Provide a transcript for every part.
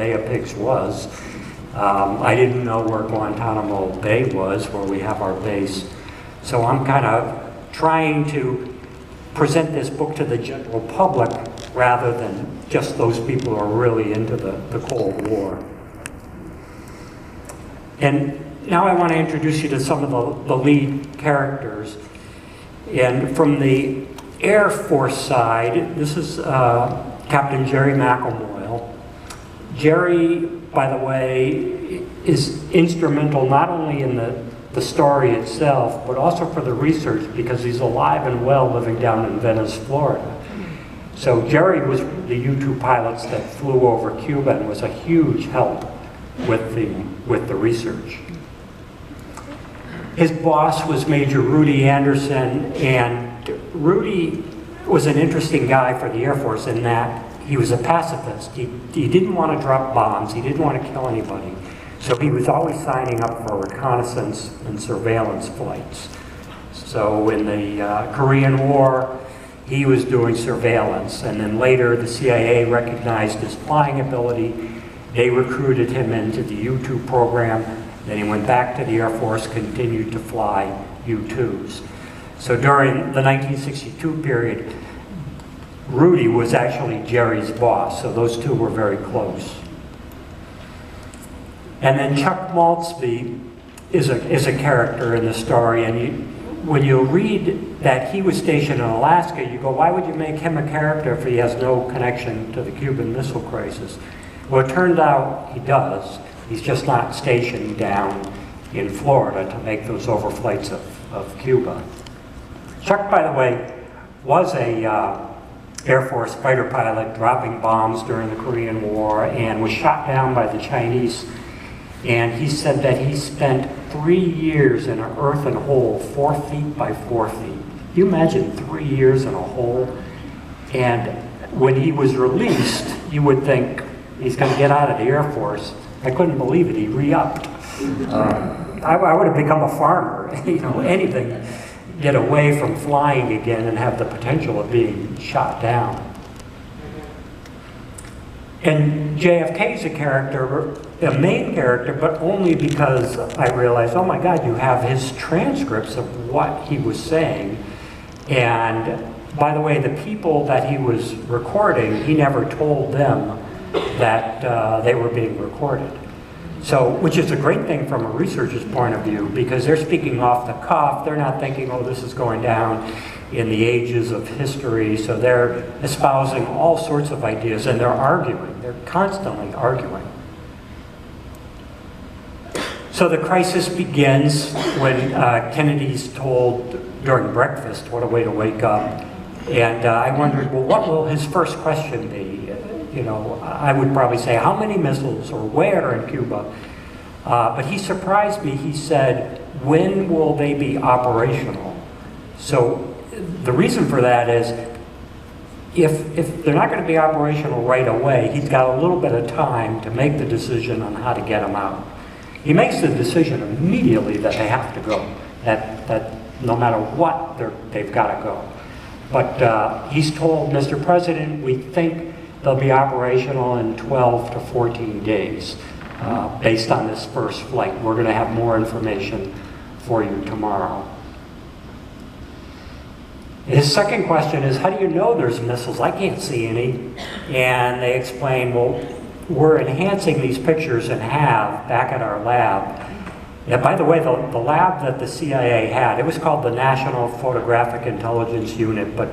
Bay of Pigs was. I didn't know where Guantanamo Bay was, where we have our base. So I'm kind of trying to present this book to the general public rather than just those people who are really into the Cold War. And now I want to introduce you to some of the lead characters. And from the Air Force side, this is Captain Jerry Macklemore. Jerry, by the way, is instrumental not only in the story itself, but also for the research, because he's alive and well living down in Venice, Florida. So Jerry was the U-2 pilots that flew over Cuba and was a huge help with the research. His boss was Major Rudy Anderson, and Rudy was an interesting guy for the Air Force in that he was a pacifist. He didn't want to drop bombs, he didn't want to kill anybody. So he was always signing up for reconnaissance and surveillance flights. So in the Korean War, he was doing surveillance, and then later the CIA recognized his flying ability. They recruited him into the U-2 program. Then he went back to the Air Force, continued to fly U-2s. So during the 1962 period, Rudy was actually Jerry's boss, so those two were very close. And then Chuck Maultsby is a character in the story, and when you read that he was stationed in Alaska, you go, why would you make him a character if he has no connection to the Cuban Missile Crisis? Well, it turned out he does. He's just not stationed down in Florida to make those overflights of Cuba. Chuck, by the way, was a Air Force fighter pilot dropping bombs during the Korean War and was shot down by the Chinese. And he said that he spent 3 years in an earthen hole 4 feet by 4 feet. You imagine 3 years in a hole? And when he was released, you would think he's going to get out of the Air Force. I couldn't believe it. He re-upped. I would have become a farmer, anything. Get away from flying again and have the potential of being shot down. And JFK is a character, a main character, but only because I realized, oh my God, you have his transcripts of what he was saying. And by the way, the people that he was recording, he never told them that they were being recorded. So, which is a great thing from a researcher's point of view, because they're speaking off the cuff. They're not thinking, oh, this is going down in the ages of history. So they're espousing all sorts of ideas, and they're arguing. They're constantly arguing. So the crisis begins when Kennedy's told during breakfast, what a way to wake up. And I wondered, well, what will his first question be? I would probably say, how many missiles or where in Cuba? But he surprised me. He said, when will they be operational? So the reason for that is, if they're not going to be operational right away, he's got a little bit of time to make the decision on how to get them out. He makes the decision immediately that they have to go, that no matter what, they've got to go. But he's told, Mr. President, we think they'll be operational in 12 to 14 days based on this first flight. We're going to have more information for you tomorrow. His second question is, how do you know there's missiles? I can't see any. And they explain, well, we're enhancing these pictures and have back at our lab. And by the way, the lab that the CIA had, it was called the National Photographic Intelligence Unit, but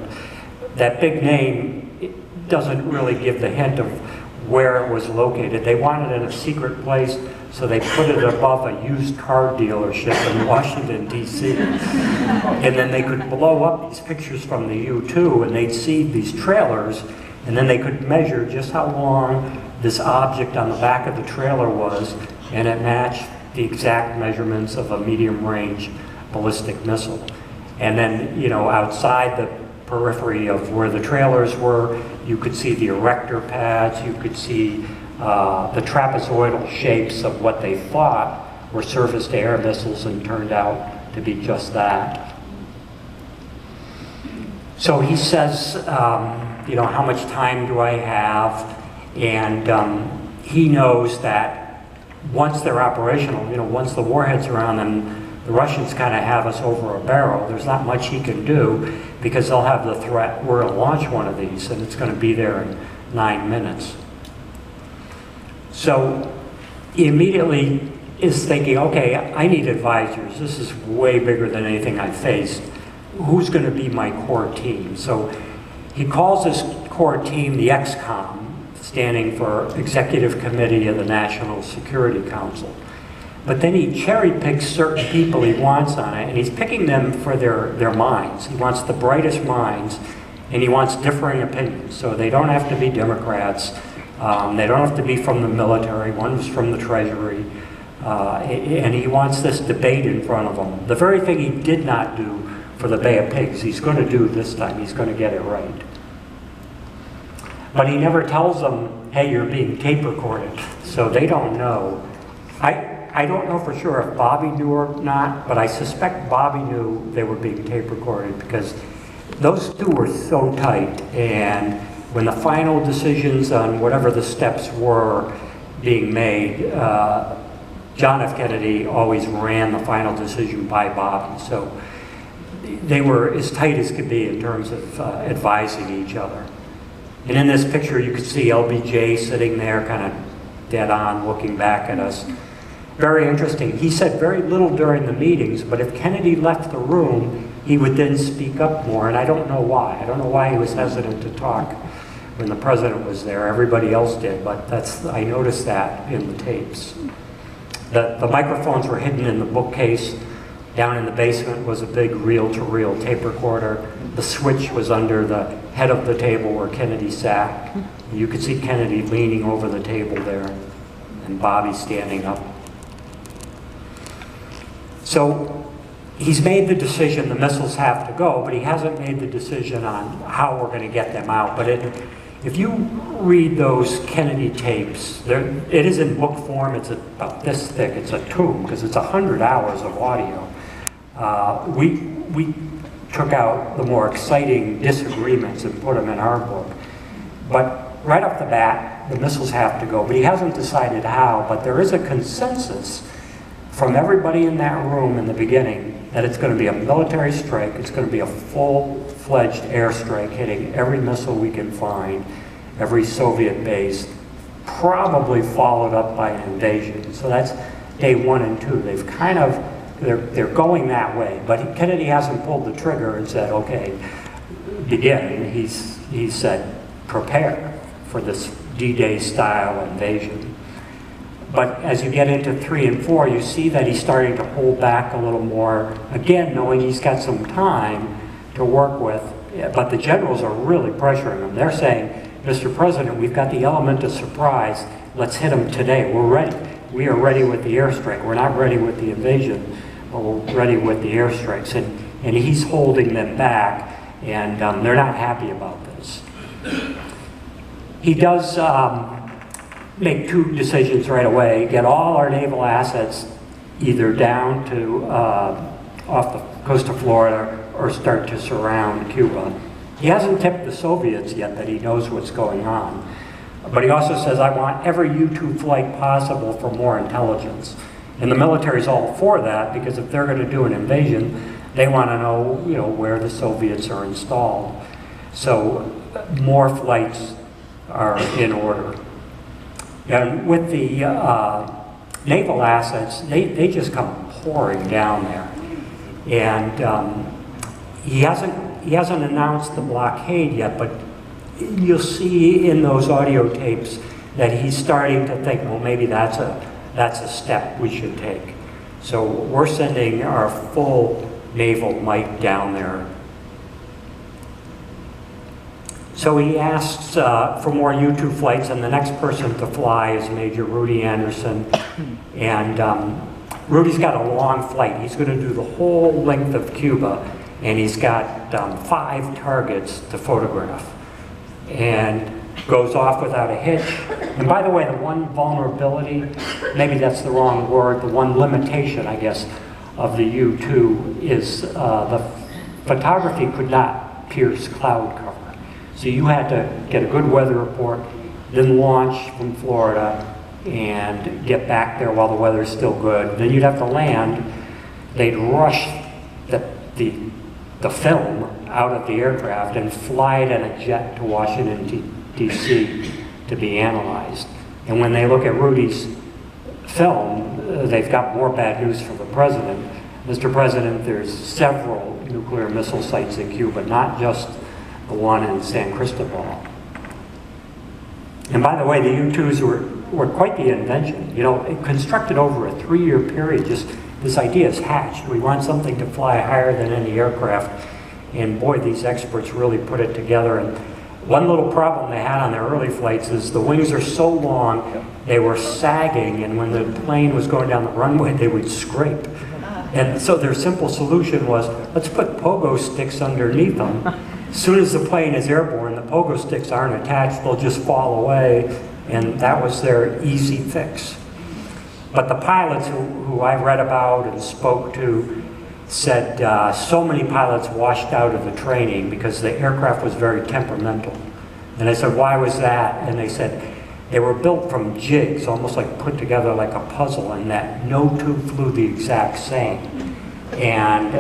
that big name doesn't really give the hint of where it was located. They wanted it in a secret place, so they put it above a used car dealership in Washington, D.C. And then they could blow up these pictures from the U-2, and they'd see these trailers, and then they could measure just how long this object on the back of the trailer was, and it matched the exact measurements of a medium-range ballistic missile. And then, outside the periphery of where the trailers were, you could see the erector pads, you could see the trapezoidal shapes of what they thought were surface-to-air missiles, and turned out to be just that. So he says, how much time do I have? And he knows that once they're operational, once the warheads are on them, the Russians kind of have us over a barrel. There's not much he can do because they'll have the threat, we're going to launch one of these and it's going to be there in 9 minutes. So he immediately is thinking, okay, I need advisors. This is way bigger than anything I've faced. Who's going to be my core team? So he calls his core team the XCOM, standing for Executive Committee of the National Security Council. But then he cherry picks certain people he wants on it, and he's picking them for their minds. He wants the brightest minds, and he wants differing opinions. So they don't have to be Democrats. They don't have to be from the military. One was from the Treasury. And he wants this debate in front of him. The very thing he did not do for the Bay of Pigs, he's going to do this time. He's going to get it right. But he never tells them, hey, you're being tape recorded. So they don't know. I don't know for sure if Bobby knew or not, but I suspect Bobby knew they were being tape recorded because those two were so tight. And when the final decisions on whatever the steps were being made, John F. Kennedy always ran the final decision by Bobby. So they were as tight as could be in terms of advising each other. And in this picture, you can see LBJ sitting there kind of dead on, looking back at us. Very interesting. He said very little during the meetings, but if Kennedy left the room, he would then speak up more, and I don't know why. I don't know why he was hesitant to talk when the president was there. Everybody else did, but I noticed that in the tapes. The microphones were hidden in the bookcase. Down in the basement was a big reel-to-reel tape recorder. The switch was under the head of the table where Kennedy sat. You could see Kennedy leaning over the table there, and Bobby standing up. So he's made the decision the missiles have to go, but he hasn't made the decision on how we're going to get them out. But if you read those Kennedy tapes, it is in book form. It's about this thick. It's a tome because it's 100 hours of audio. We took out the more exciting disagreements and put them in our book. But right off the bat, the missiles have to go. But he hasn't decided how. But there is a consensus from everybody in that room in the beginning that it's going to be a military strike. It's going to be a full-fledged airstrike hitting every missile we can find, every Soviet base, probably followed up by an invasion. So that's day 1 and 2. They've kind of, they're going that way. But Kennedy hasn't pulled the trigger and said, okay, begin. He's said, prepare for this D-Day style invasion. But as you get into 3 and 4, you see that he's starting to hold back a little more, again, knowing he's got some time to work with. But the generals are really pressuring him. They're saying, Mr. President, we've got the element of surprise. Let's hit him today. We're ready. We are ready with the airstrike. We're not ready with the invasion, but we're ready with the airstrikes. And he's holding them back, and they're not happy about this. He does make 2 decisions right away: get all our naval assets either down to off the coast of Florida or start to surround Cuba. He hasn't tipped the Soviets yet that he knows what's going on. But he also says, I want every U-2 flight possible for more intelligence. And the military's all for that, because if they're going to do an invasion, they want to know, where the Soviets are installed. So more flights are in order. And with the naval assets, they just come pouring down there. And he hasn't announced the blockade yet, but you'll see in those audio tapes that he's starting to think, well, maybe that's a step we should take. So we're sending our full naval might down there. So he asks for more U-2 flights, and the next person to fly is Major Rudy Anderson. And Rudy's got a long flight. He's going to do the whole length of Cuba, and he's got 5 targets to photograph. And goes off without a hitch. And by the way, the one vulnerability, maybe that's the wrong word, the one limitation, I guess, of the U-2 is the photography could not pierce cloud cover. So you had to get a good weather report, then launch from Florida, and get back there while the weather's still good. Then you'd have to land. They'd rush the film out of the aircraft and fly it in a jet to Washington, D.C. to be analyzed. And when they look at Rudy's film, they've got more bad news for the president. Mr. President, there's several nuclear missile sites in Cuba, not just the one in San Cristobal. And by the way, the U-2s were quite the invention. You know, it constructed over a 3-year period. Just this idea is hatched. We want something to fly higher than any aircraft. And boy, these experts really put it together. And one little problem they had on their early flights is the wings are so long, they were sagging, and when the plane was going down the runway, they would scrape. And so their simple solution was, let's put pogo sticks underneath them. As soon as the plane is airborne, the pogo sticks aren't attached, they'll just fall away, and that was their easy fix. But the pilots who I read about and spoke to said so many pilots washed out of the training because the aircraft was very temperamental. And I said, why was that? And they said, they were built from jigs, almost like put together like a puzzle, and that no two flew the exact same. And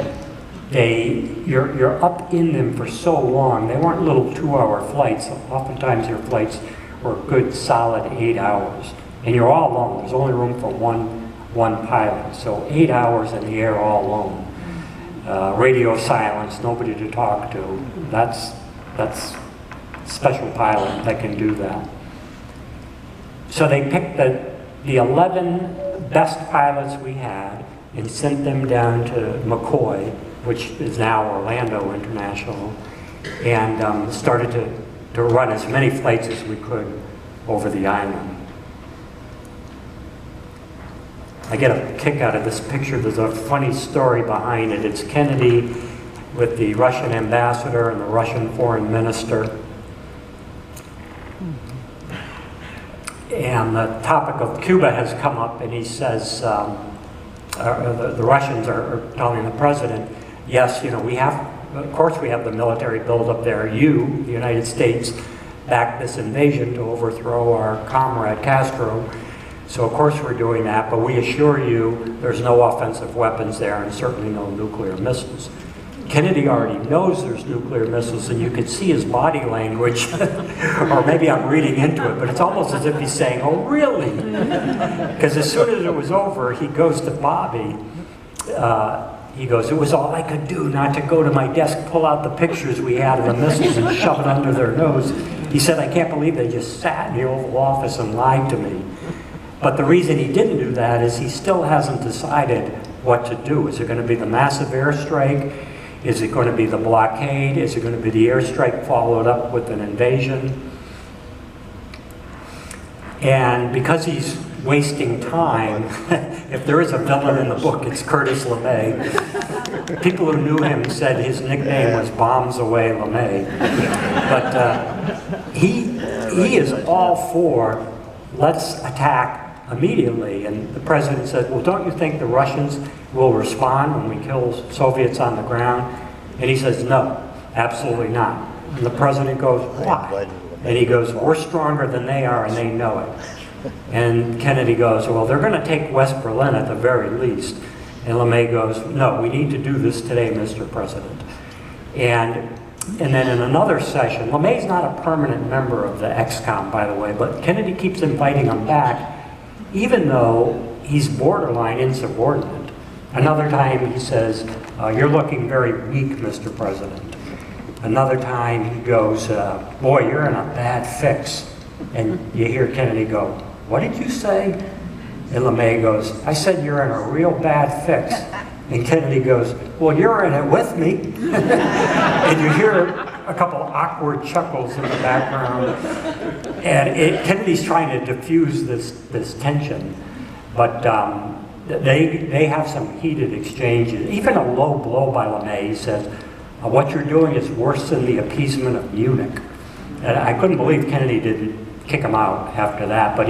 you're up in them for so long. They weren't little 2-hour flights. Oftentimes your flights were a good solid 8 hours. And you're all alone. There's only room for one pilot. So 8 hours in the air all alone. Radio silence, nobody to talk to. That's special pilot that can do that. So they picked the 11 best pilots we had and sent them down to McCoy, which is now Orlando International, and started to run as many flights as we could over the island. I get a kick out of this picture. There's a funny story behind it. It's Kennedy with the Russian ambassador and the Russian foreign minister. And the topic of Cuba has come up, and he says, the Russians are telling the president, yes, you know, of course we have the military buildup there. You, the United States, backed this invasion to overthrow our comrade Castro. So of course we're doing that, but we assure you there's no offensive weapons there and certainly no nuclear missiles. Kennedy already knows there's nuclear missiles, and you could see his body language, or maybe I'm reading into it, but it's almost as if he's saying, oh really? Because as soon as it was over, he goes to Bobby, he goes, it was all I could do not to go to my desk, pull out the pictures we had of the missiles and shove it under their nose. He said, I can't believe they just sat in the Oval Office and lied to me. But the reason he didn't do that is he still hasn't decided what to do. Is it going to be the massive airstrike? Is it going to be the blockade? Is it going to be the airstrike followed up with an invasion? And because he's wasting time, if there is a villain in the book, it's Curtis LeMay. People who knew him said his nickname was Bombs Away LeMay. But he is all for, let's attack immediately. And the president said, well, don't you think the Russians will respond when we kill Soviets on the ground? And he says, no, absolutely not. And the president goes, why? And he goes, we're stronger than they are, and they know it. And Kennedy goes, well, they're going to take West Berlin at the very least. And LeMay goes, no, we need to do this today, Mr. President. And then in another session, LeMay's not a permanent member of the ExComm, by the way, but Kennedy keeps inviting him back, even though he's borderline insubordinate. Another time he says, you're looking very weak, Mr. President. Another time he goes, boy, you're in a bad fix. And you hear Kennedy go, what did you say? And LeMay goes, I said you're in a real bad fix. And Kennedy goes, well, you're in it with me. And you hear a couple awkward chuckles in the background. And Kennedy's trying to diffuse this tension. But they have some heated exchanges. Even a low blow by LeMay, he says, what you're doing is worse than the appeasement of Munich. And I couldn't believe Kennedy didn't kick him out after that. But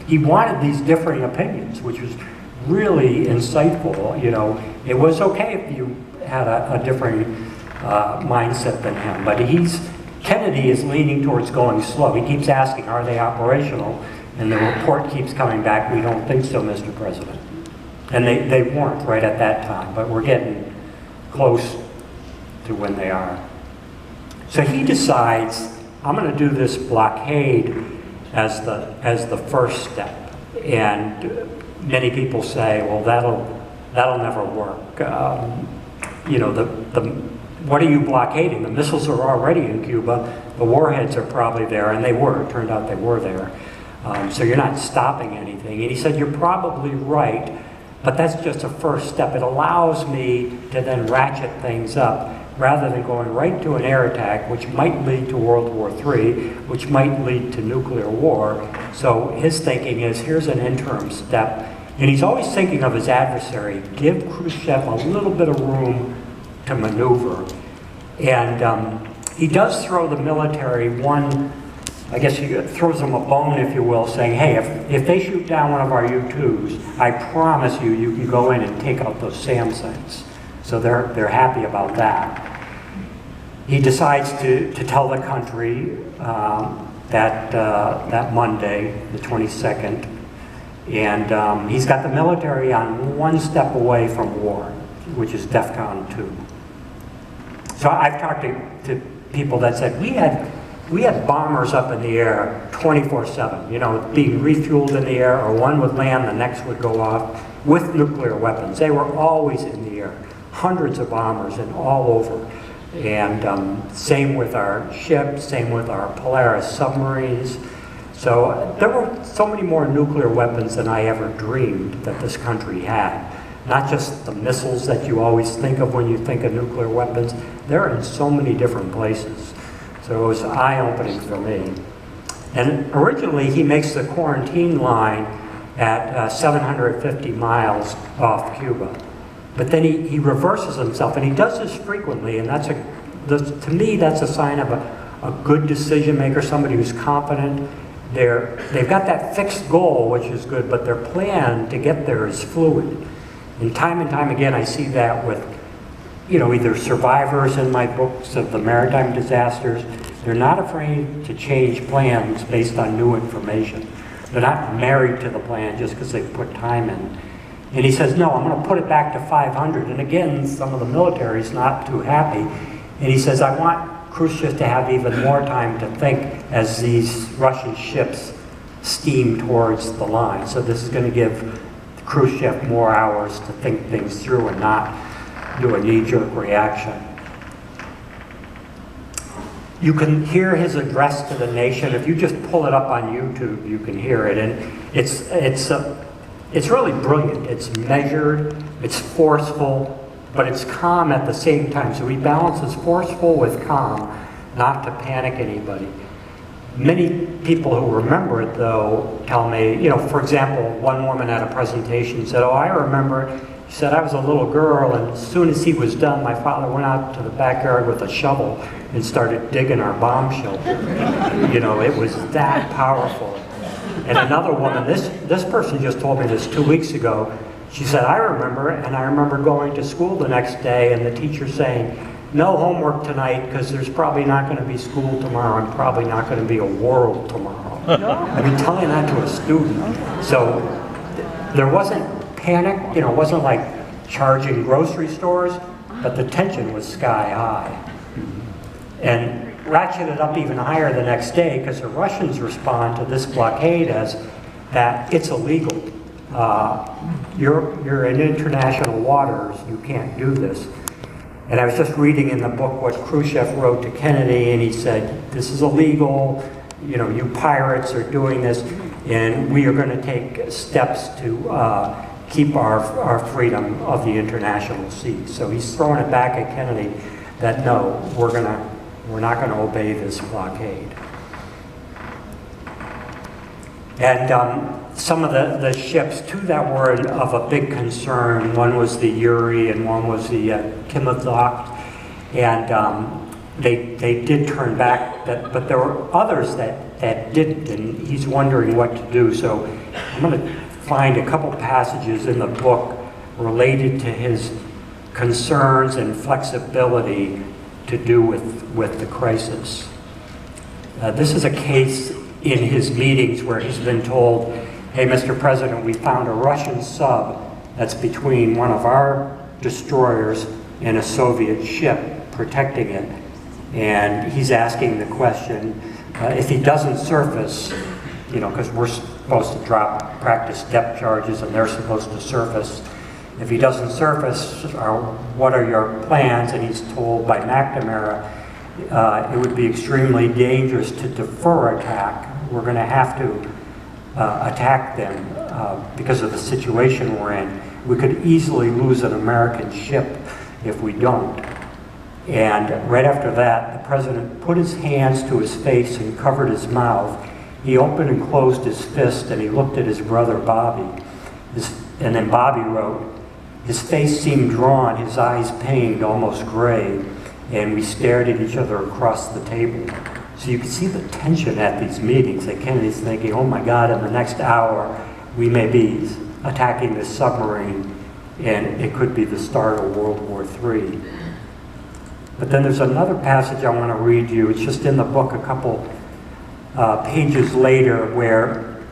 he wanted these differing opinions, which was really insightful. You know, it was okay if you had a different mindset than him. But Kennedy is leaning towards going slow. He keeps asking, are they operational? And the report keeps coming back, we don't think so, Mr. President. And they weren't right at that time, but we're getting close to when they are. So he decides, I'm going to do this blockade as the first step. And many people say, well, that'll never work. You know, what are you blockading? The missiles are already in Cuba. The warheads are probably there, and they were. It turned out they were there. So you're not stopping anything. And he said, you're probably right, but that's just a first step. It allows me to then ratchet things up rather than going right to an air attack, which might lead to World War III, which might lead to nuclear war. So his thinking is, here's an interim step. And he's always thinking of his adversary. Give Khrushchev a little bit of room to maneuver. And he does throw the military one, I guess he throws them a bone, if you will, saying, hey, if they shoot down one of our U-2s, I promise you, you can go in and take out those Samsungs. So they're happy about that. He decides to tell the country that Monday, the 22nd, and he's got the military on one step away from war, which is DEFCON 2. So I've talked to people that said, we had bombers up in the air 24/7, you know, being refueled in the air, or one would land, the next would go off, with nuclear weapons. They were always in the air, hundreds of bombers and all over. And same with our ships, same with our Polaris submarines. So there were so many more nuclear weapons than I ever dreamed that this country had. Not just the missiles that you always think of when you think of nuclear weapons. They're in so many different places. So it was eye-opening for me. And originally he makes the quarantine line at 750 miles off Cuba. But then he reverses himself, and he does this frequently, and to me that's a sign of a good decision maker, somebody who's confident. They've got that fixed goal, which is good, but their plan to get there is fluid. And time again I see that with, you know, either survivors in my books of the maritime disasters. They're not afraid to change plans based on new information. They're not married to the plan just because they put time in. And he says, no, I'm going to put it back to 500. And again, some of the military's not too happy. And he says, I want Khrushchev to have even more time to think as these Russian ships steam towards the line. So this is going to give Khrushchev more hours to think things through and not do a knee-jerk reaction. You can hear his address to the nation. If you just pull it up on YouTube, you can hear it. And it's really brilliant. It's measured, it's forceful, but it's calm at the same time. So he balances forceful with calm, not to panic anybody. Many people who remember it, though, tell me, you know, for example, one woman at a presentation said, oh, I remember it. She said, I was a little girl, and as soon as he was done, my father went out to the backyard with a shovel and started digging our bomb shelter. You know, it was that powerful. And another woman, this person just told me this 2 weeks ago. She said, I remember, and I remember going to school the next day and the teacher saying, no homework tonight because there's probably not going to be school tomorrow and probably not going to be a world tomorrow. I mean, telling that to a student. So there wasn't panic, you know, it wasn't like charging grocery stores, but the tension was sky high. And ratcheted up even higher the next day because the Russians respond to this blockade as that it's illegal. You're in international waters, you can't do this. And I was just reading in the book what Khrushchev wrote to Kennedy, and he said, this is illegal, you know, you pirates are doing this, and we are going to take steps to keep our freedom of the international seas. So he's throwing it back at Kennedy that no, we're not going to obey this blockade. And some of the ships, too, that were of a big concern, one was the Yuri and one was the Kimothock, and they did turn back, but there were others that didn't, and he's wondering what to do. So I'm going to find a couple passages in the book related to his concerns and flexibility to do with the crisis. This is a case in his meetings where he's been told, hey, Mr. President, we found a Russian sub that's between one of our destroyers and a Soviet ship protecting it. And he's asking the question, if he doesn't surface, you know, because we're supposed to practice depth charges and they're supposed to surface. If he doesn't surface, what are your plans? And he's told by Macklemore, it would be extremely dangerous to defer attack. We're going to have to attack them because of the situation we're in. We could easily lose an American ship if we don't. And right after that, the president put his hands to his face and covered his mouth. He opened and closed his fist, and he looked at his brother Bobby. And then Bobby wrote, his face seemed drawn, his eyes pained, almost gray, and we stared at each other across the table. So you can see the tension at these meetings. That Kennedy's thinking, oh my God, in the next hour, we may be attacking this submarine, and it could be the start of World War III. But then there's another passage I want to read you. It's just in the book a couple pages later, where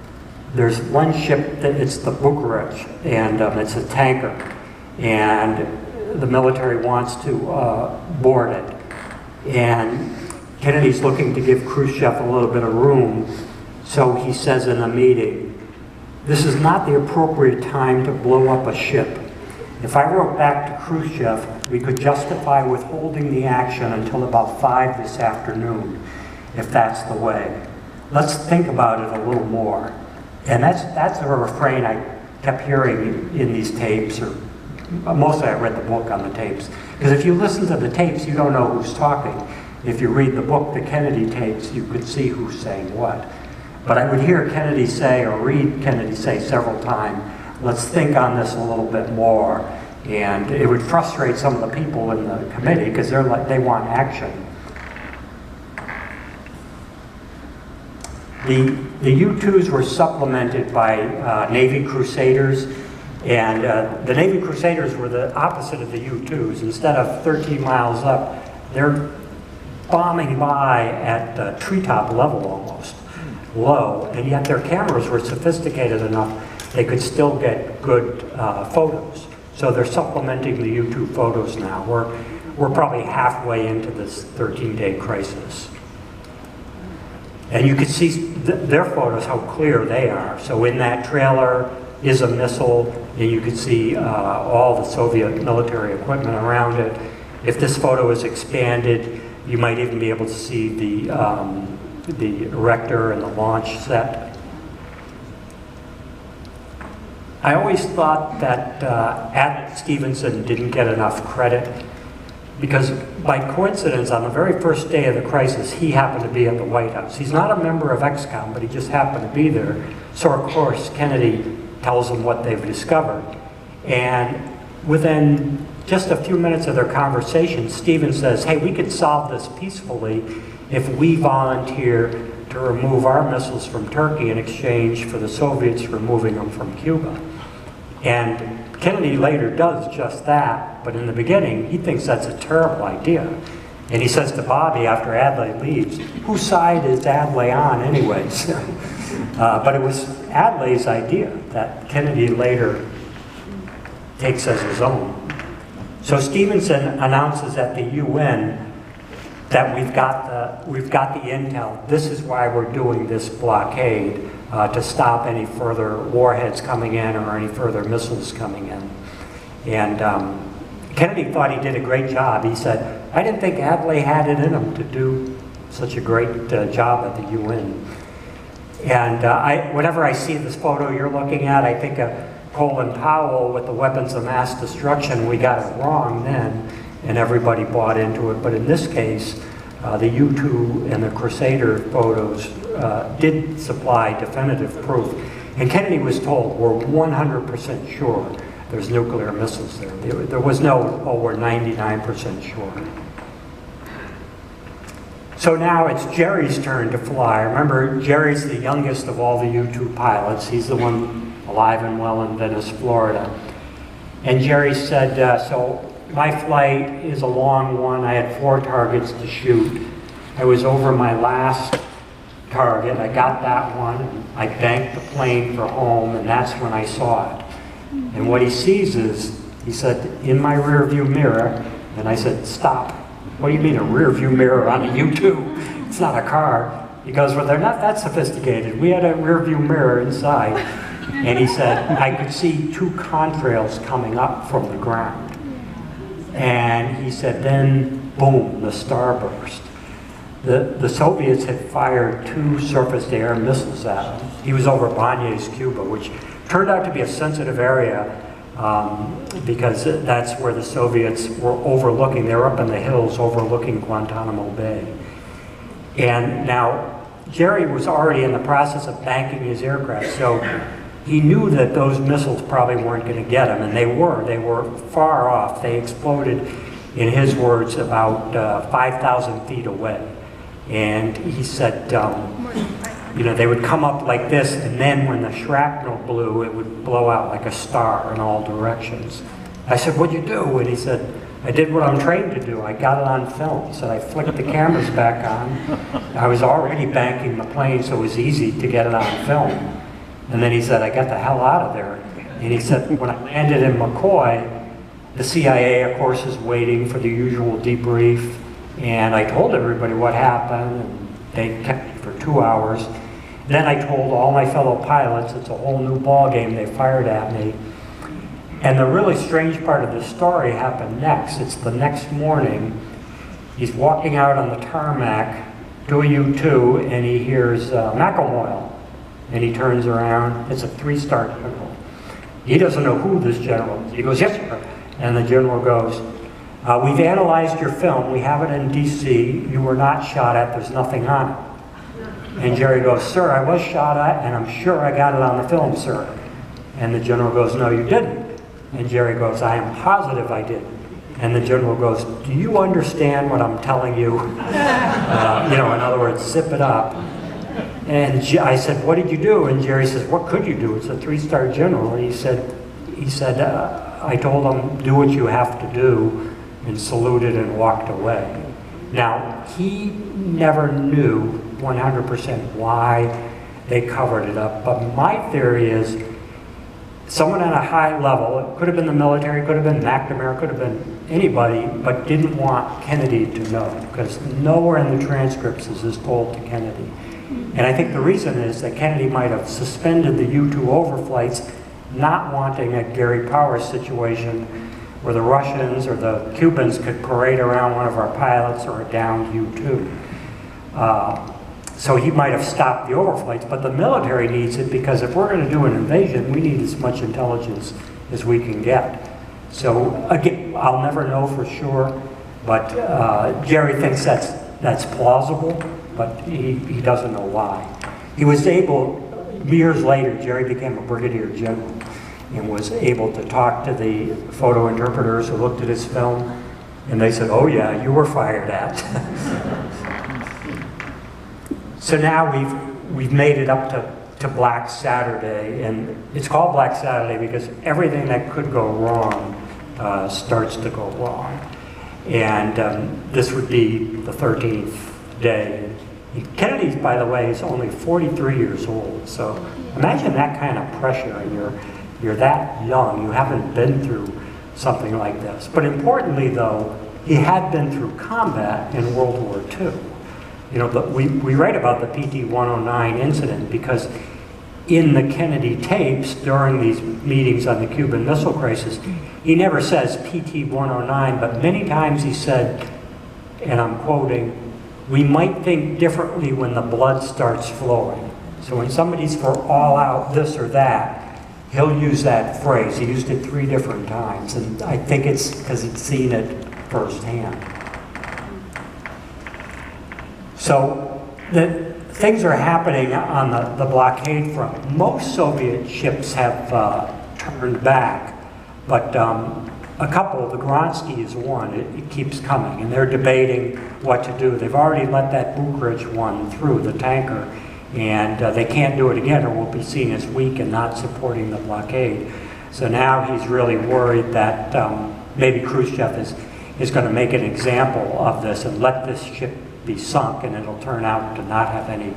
there's one ship, it's the Bucharest, and it's a tanker, and the military wants to board it. And Kennedy's looking to give Khrushchev a little bit of room, so he says in a meeting, this is not the appropriate time to blow up a ship. If I wrote back to Khrushchev, we could justify withholding the action until about 5 this afternoon, if that's the way. Let's think about it a little more. And that's a refrain I kept hearing in these tapes, or mostly I read the book on the tapes. Because if you listen to the tapes, you don't know who's talking. If you read the book, the Kennedy tapes, you could see who's saying what. But I would hear Kennedy say, or read Kennedy say several times, let's think on this a little bit more. And it would frustrate some of the people in the committee because they want action. The U-2s were supplemented by Navy Crusaders, and the Navy Crusaders were the opposite of the U-2s. Instead of 13 miles up, they're bombing by at treetop level almost, low, and yet their cameras were sophisticated enough they could still get good photos. So they're supplementing the U-2 photos now. We're probably halfway into this 13-day crisis. And you can see their photos, how clear they are. So in that trailer is a missile, and you can see all the Soviet military equipment around it. If this photo is expanded, you might even be able to see the erector and the launch set. I always thought that Adlai Stevenson didn't get enough credit because by coincidence, on the very first day of the crisis, he happened to be at the White House. He's not a member of XCOM, but he just happened to be there. So of course, Kennedy tells him what they've discovered. And within just a few minutes of their conversation, Stevens says, hey, we could solve this peacefully if we volunteer to remove our missiles from Turkey in exchange for the Soviets removing them from Cuba. And Kennedy later does just that, but in the beginning, he thinks that's a terrible idea. And he says to Bobby after Adlai leaves, whose side is Adlai on anyways? But it was Adlai's idea that Kennedy later takes as his own. So Stevenson announces at the UN that we've got the intel. This is why we're doing this blockade, to stop any further warheads coming in or any further missiles coming in. And Kennedy thought he did a great job. He said, I didn't think Adlai had it in him to do such a great job at the UN. And whenever I see this photo you're looking at, I think of Colin Powell with the weapons of mass destruction. We got it wrong then, and everybody bought into it. But in this case, the U-2 and the Crusader photos did supply definitive proof. And Kennedy was told, we're 100% sure there's nuclear missiles there. There was no, oh, we're 99% sure. So now it's Jerry's turn to fly. Remember, Jerry's the youngest of all the U-2 pilots. He's the one alive and well in Venice, Florida. And Jerry said, so my flight is a long one. I had 4 targets to shoot. I was over my last target. I got that one. And I banked the plane for home, and that's when I saw it. And what he sees is, he said, in my rear view mirror, and I said, stop. What do you mean a rear view mirror on a U-2? It's not a car. He goes, well, they're not that sophisticated. We had a rear view mirror inside. And he said, I could see 2 contrails coming up from the ground. And he said, then, boom, the starburst. The Soviets had fired 2 surface-to-air missiles at him. He was over Banyas, Cuba, which turned out to be a sensitive area because that's where the Soviets were overlooking. They were up in the hills overlooking Guantanamo Bay. And now, Jerry was already in the process of banking his aircraft, so he knew that those missiles probably weren't going to get him, and they were far off. They exploded, in his words, about 5,000 feet away. And he said, you know, they would come up like this, and then when the shrapnel blew, it would blow out like a star in all directions. I said, what'd you do? And he said, I did what I'm trained to do. I got it on film. He said, I flicked the cameras back on. I was already banking the plane, so it was easy to get it on film. And then he said, I got the hell out of there. And he said, when I landed in McCoy, the CIA, of course, is waiting for the usual debrief. And I told everybody what happened, and they kept me for 2 hours. Then I told all my fellow pilots, it's a whole new ball game. They fired at me. And the really strange part of the story happened next. It's the next morning. He's walking out on the tarmac to a U-2, and he hears Macklemore. And he turns around. It's a 3-star general. He doesn't know who this general is. He goes, yes, sir. And the general goes, we've analyzed your film. We have it in D.C. You were not shot at. There's nothing on it. And Jerry goes, sir, I was shot at, and I'm sure I got it on the film, sir. And the general goes, no, you didn't. And Jerry goes, I am positive I did. And the general goes, do you understand what I'm telling you? You know, in other words, zip it up. And I said, what did you do? And Jerry says, what could you do? It's a 3-star general. And he said, I told him, do what you have to do, and saluted and walked away. Now, he never knew 100% why they covered it up, but my theory is someone at a high level, it could have been the military, could have been Macklemore, could have been anybody, but didn't want Kennedy to know, because nowhere in the transcripts is this told to Kennedy. And I think the reason is that Kennedy might have suspended the U-2 overflights, not wanting a Gary Powers situation where the Russians or the Cubans could parade around one of our pilots or a downed U-2. So he might have stopped the overflights, but the military needs it because if we're going to do an invasion, we need as much intelligence as we can get. So again, I'll never know for sure, but Jerry thinks that's plausible, but he doesn't know why. He was able, years later, Jerry became a brigadier general and was able to talk to the photo interpreters who looked at his film, and they said, oh yeah, you were fired at. So now we've made it up to Black Saturday, and it's called Black Saturday because everything that could go wrong starts to go wrong. And this would be the 13th day. Kennedy, by the way, is only 43 years old, so imagine that kind of pressure, and you're that young, you haven't been through something like this. But importantly, though, he had been through combat in World War II. You know, we write about the PT-109 incident because in the Kennedy tapes during these meetings on the Cuban Missile Crisis, he never says PT-109, but many times he said, and I'm quoting, we might think differently when the blood starts flowing. So when somebody's for all out this or that, he'll use that phrase. He used it 3 different times, and I think it's because he'd seen it firsthand. So things are happening on the blockade front. Most Soviet ships have turned back, but a couple, the Gronsky is one, it keeps coming, and they're debating what to do. They've already let that Bucharest one through, the tanker, and they can't do it again or will be seen as weak and not supporting the blockade. So now he's really worried that maybe Khrushchev is going to make an example of this and let this ship be sunk, and it'll turn out to not have any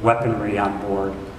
weaponry on board.